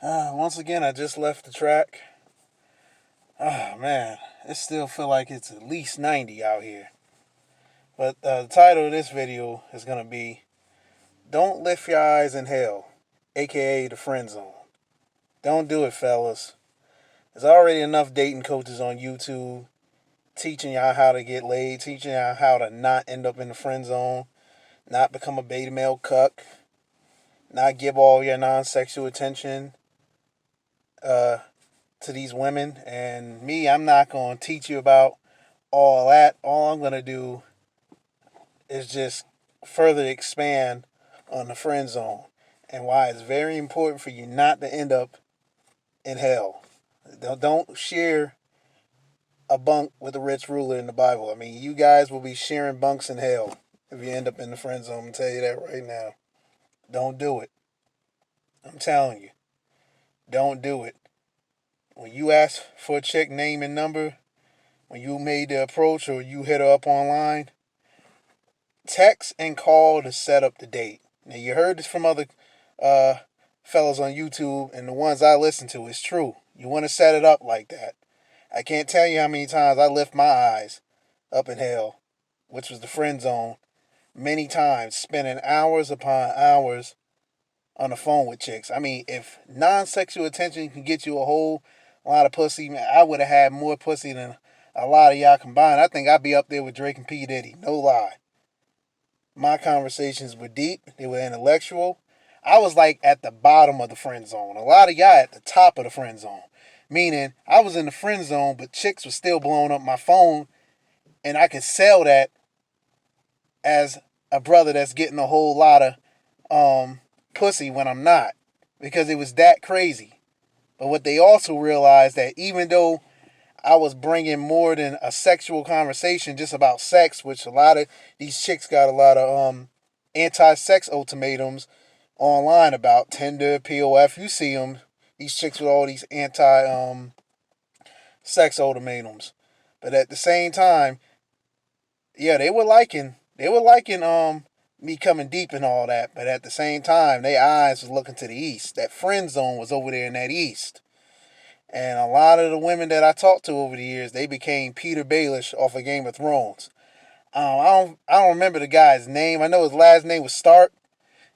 Once again, I just left the track. Oh man, it still feel like it's at least 90 out here. But the title of this video is gonna be "Don't Lift Your Eyes in Hell," aka the Friend Zone. Don't do it, fellas. There's already enough dating coaches on YouTube teaching y'all how to get laid, teaching y'all how to not end up in the friend zone, not become a beta male cuck, not give all your non-sexual attention uh, to these women. And me, I'm not going to teach you about all that. All I'm going to do is just further expand on the friend zone and why it's very important for you not to end up in hell. Don't share a bunk with a rich ruler in the Bible. I mean, you guys will be sharing bunks in hell if you end up in the friend zone. I'm going to tell you that right now. Don't do it. I'm telling you. Don't do it. When you ask for a chick name and number, when you made the approach or you hit her up online, text and call to set up the date. Now, you heard this from other uh, fellas on YouTube, and the ones I listen to, it's true. You want to set it up like that. I can't tell you how many times I lift my eyes up in hell, which was the friend zone, many times, spending hours upon hours on the phone with chicks. I mean, if non-sexual attention can get you a whole lot of pussy, man, I would have had more pussy than a lot of y'all combined. I think I'd be up there with Drake and P. Diddy. No lie. My conversations were deep. They were intellectual. I was like at the bottom of the friend zone. A lot of y'all at the top of the friend zone. Meaning, I was in the friend zone, but chicks were still blowing up my phone, and I could sell that as a brother that's getting a whole lot of pussy when I'm not, because it was that crazy. But what they also realized that even though I was bringing more than a sexual conversation just about sex, which a lot of these chicks got a lot of anti-sex ultimatums online about Tinder, POF. You see them, these chicks with all these anti sex ultimatums. But at the same time, yeah, they were liking me coming deep and all that, but at the same time, their eyes was looking to the east. That friend zone was over there in that east. And a lot of the women that I talked to over the years, they became Peter Baelish off of Game of Thrones. I don't remember the guy's name. I know his last name was Stark.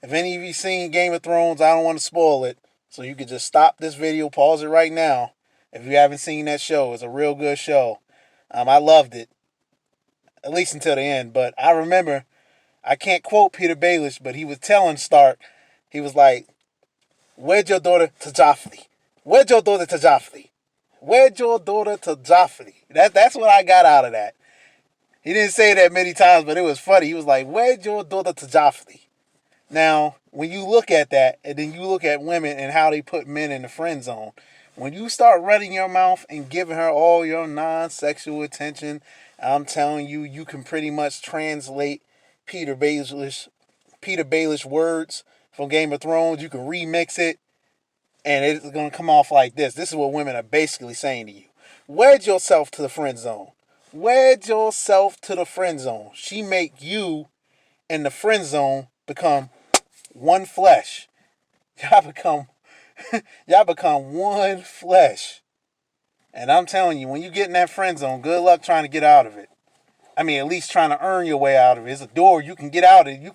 If any of you seen Game of Thrones, I don't want to spoil it. So you could just stop this video, pause it right now. If you haven't seen that show, it's a real good show. I loved it, at least until the end. But I remember, I can't quote Peter Baelish, but he was telling Stark, he was like, "Wed your daughter to Joffrey. Wed your daughter to Joffrey. Wed your daughter to Joffrey." That's what I got out of that. He didn't say that many times, but it was funny. He was like, "Wed your daughter to Joffrey." Now, when you look at that, and then you look at women and how they put men in the friend zone, when you start running your mouth and giving her all your non-sexual attention, I'm telling you, you can pretty much translate Peter Baelish, Peter Baelish words from Game of Thrones. You can remix it, and it's going to come off like this. This is what women are basically saying to you. Wed yourself to the friend zone. Wed yourself to the friend zone. She make you in the friend zone become one flesh. Y'all become y'all become one flesh. And I'm telling you, when you get in that friend zone, good luck trying to get out of it. I mean, at least trying to earn your way out of it. It's a door you can get out of. You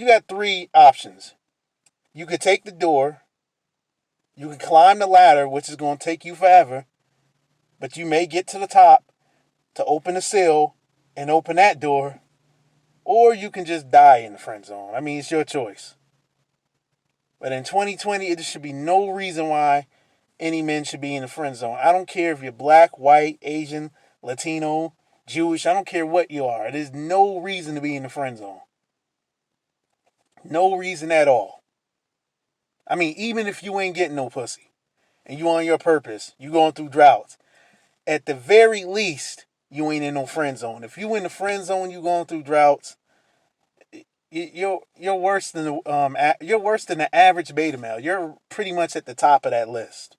got three options. You could take the door, you can climb the ladder, which is going to take you forever, but you may get to the top to open the sill and open that door, or you can just die in the friend zone. I mean, it's your choice. But in 2020, there should be no reason why any men should be in the friend zone. I don't care if you're black, white, Asian, Latino, Jewish. I don't care what you are. There's no reason to be in the friend zone. No reason at all. I mean, even if you ain't getting no pussy and you on your purpose, you going through droughts, at the very least, you ain't in no friend zone. If you in the friend zone, you going through droughts, you're worse than the average beta male. You're pretty much at the top of that list.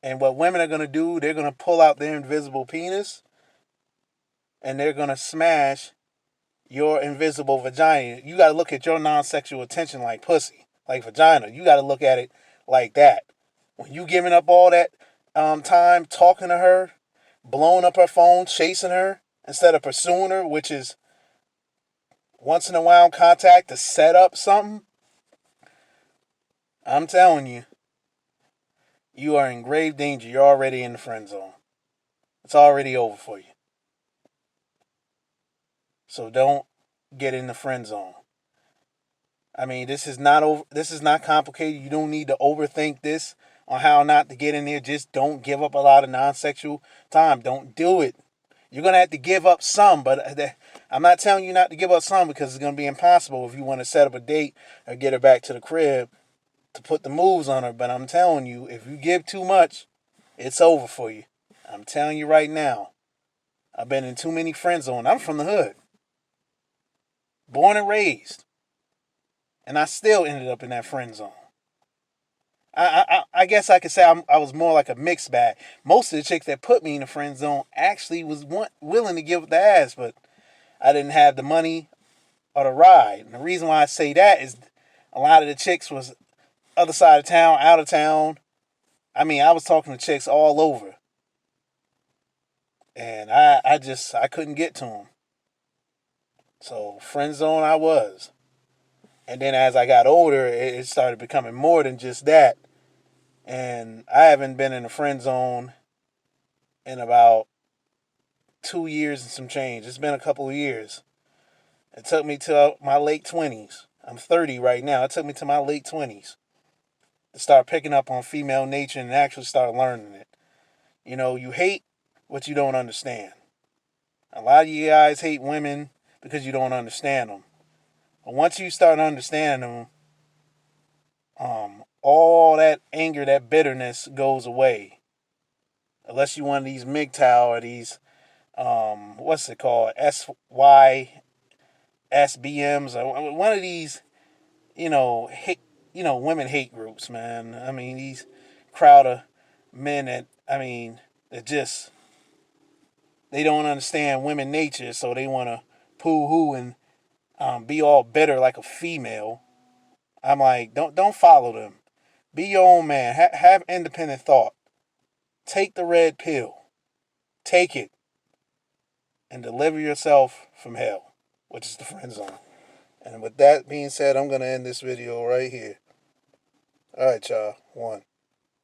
And what women are gonna do, they're gonna pull out their invisible penis and they're gonna smash your invisible vagina. You gotta look at your non-sexual attention like pussy. like vagina. You got to look at it like that. When you giving up all that time talking to her, blowing up her phone, chasing her, instead of pursuing her, which is once in a while contact to set up something, I'm telling you, you are in grave danger. You're already in the friend zone. It's already over for you. So don't get in the friend zone. I mean, this is not over. This is not complicated. You don't need to overthink this on how not to get in there. Just don't give up a lot of non-sexual time. Don't do it. You're gonna have to give up some, but I'm not telling you not to give up some because it's gonna be impossible if you want to set up a date or get her back to the crib to put the moves on her. But I'm telling you, if you give too much, it's over for you. I'm telling you right now. I've been in too many friend zones. I'm from the hood, born and raised, and I still ended up in that friend zone. I guess I could say I was more like a mixed bag. Most of the chicks that put me in the friend zone actually was willing to give it the ass, but I didn't have the money or the ride. And the reason why I say that is a lot of the chicks was other side of town, out of town. I mean, I was talking to chicks all over, and I couldn't get to them. So friend zone I was. And then as I got older, it started becoming more than just that. And I haven't been in a friend zone in about 2 years and some change. It's been a couple of years. It took me to my late 20s. I'm 30 right now. It took me to my late 20s to start picking up on female nature and actually start learning it. You know, you hate what you don't understand. A lot of you guys hate women because you don't understand them. But once you start understanding them, all that anger, that bitterness goes away. Unless you one of these MGTOW or these, what's it called, SYSBMs, or one of these, women hate groups, man. I mean, these crowd of men that just, they don't understand women nature, so they want to poo-hoo and be all bitter like a female. I'm like, don't follow them. Be your own man. Have independent thought. Take the red pill. Take it and deliver yourself from hell, which is the friend zone. And with that being said, I'm going to end this video right here. All right, y'all. One.